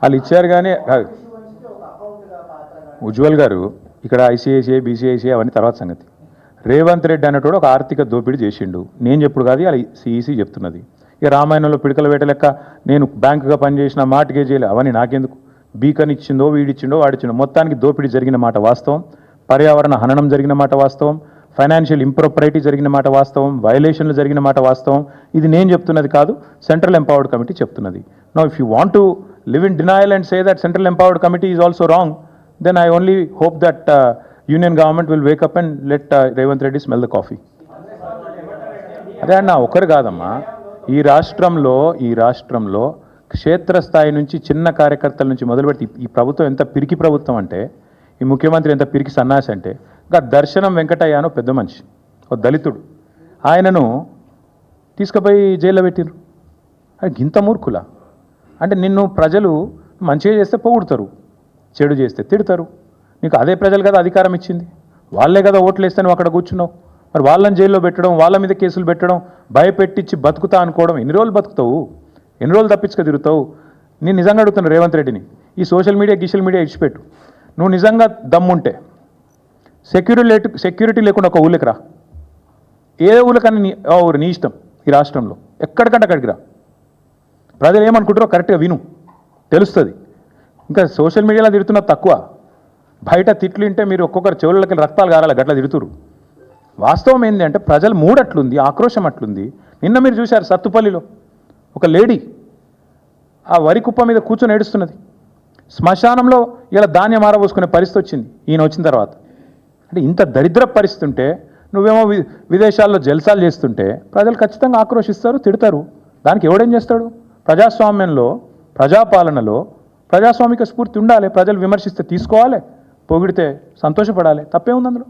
వాళ్ళు ఇచ్చారు కానీ ఉజ్వల్ గారు ఇక్కడ ఐసిఐసిఐ బీసీఐసిఐ అవన్నీ తర్వాత సంగతి. రేవంత్ రెడ్డి అన్నట్టు ఒక ఆర్థిక దోపిడీ చేసిండు. నేను చెప్పుడు కాదు, అలా సిఈసి చెప్తున్నది. ఇక రామాయణంలో పిడకల వేట లెక్క నేను బ్యాంకుగా పనిచేసిన మాటకే చేయలే, అవన్నీ నాకెందుకు. బీకన్ ఇచ్చిందో వీడిచ్చిండో వాడిచ్చిండో మొత్తానికి దోపిడీ జరిగిన మాట వాస్తవం, పర్యావరణ హననం జరిగిన మాట వాస్తవం, ఫైనాన్షియల్ ఇంప్రాపరిటీ జరిగిన మాట వాస్తవం, వయలేషన్లు జరిగిన మాట వాస్తవం. ఇది నేను చెప్తున్నది కాదు, సెంట్రల్ ఎంపవర్డ్ కమిటీ చెప్తున్నది. Now if you want to live in denial and say that Central Empowered Committee is also wrong, then I only hope that Union government will wake up and let Revanth Reddy smell the coffee. అదే అన్న ఒకరు కాదమ్మా, ఈ రాష్ట్రంలో క్షేత్రస్థాయి నుంచి చిన్న కార్యకర్తల నుంచి మొదలుపెట్టి ఈ ప్రభుత్వం ఎంత పిరికి ప్రభుత్వం అంటే, ఈ ముఖ్యమంత్రి ఎంత పిరికి సన్నాసి అంటే, ఇంకా దర్శనం వెంకటయ్య అనో పెద్ద మనిషి, ఒక దళితుడు, ఆయనను తీసుకుపోయి జైల్లో పెట్టిరు. అది గింత మూర్ఖులా? అంటే నిన్ను ప్రజలు మంచిగా చేస్తే పొగుడుతారు, చెడు చేస్తే తిడతారు. నీకు అదే ప్రజలు కదా అధికారం ఇచ్చింది, వాళ్ళే కదా ఓట్లు వేస్తే నువ్వు అక్కడ కూర్చున్నావు. మరి వాళ్ళని జైల్లో పెట్టడం, వాళ్ళ మీద కేసులు పెట్టడం, భయపెట్టించి బతుకుతా అనుకోవడం, ఎన్ని రోజులు బతుకుతావు? ఎన్ని రోజులు తప్పించుక తిరుగుతావు? నేను నిజంగా అడుగుతున్నా రేవంత్ రెడ్డిని, ఈ సోషల్ మీడియా ఇడిచిపెట్టు. నువ్వు నిజంగా దమ్ముంటే సెక్యూరిటీ లేకుండా ఒక ఊళ్ళకి రా, ఏ ఊళ్ళకన్నా నీ ఇష్టం. ఈ రాష్ట్రంలో ఎక్కడికంటే అక్కడికి రా, ప్రజలు ఏమనుకుంటారో కరెక్ట్గా విను, తెలుస్తుంది. ఇంకా సోషల్ మీడియాలో తిడుతున్నది తక్కువ, బయట తిట్లు వింటే మీరు ఒక్కొక్కరు చెవులకి రక్తాలు గారాలి, గట్లా తిడుతురు. వాస్తవం ఏంటి అంటే ప్రజల మూడ్ అట్లుంది, ఆక్రోశం అట్లుంది. నిన్న మీరు చూశారు సత్తుపల్లిలో ఒక లేడీ ఆ వరి కుప్ప మీద కూర్చొని ఏడుస్తున్నది. శ్మశానంలో ఇలా ధాన్యం ఆరబోసుకునే పరిస్థితి వచ్చింది ఈయన వచ్చిన తర్వాత. అంటే ఇంత దరిద్ర పరిస్థితి ఉంటే నువ్వేమో విదేశాల్లో జల్సాలు చేస్తుంటే ప్రజలు ఖచ్చితంగా ఆక్రోశిస్తారు, తిడతారు. దానికి ఎవడేం చేస్తాడు? ప్రజాస్వామ్యంలో, ప్రజాపాలనలో ప్రజాస్వామిక స్ఫూర్తి ఉండాలి. ప్రజలు విమర్శిస్తే తీసుకోవాలి, పొగిడితే సంతోషపడాలి. తప్పే ఉంది అందులో?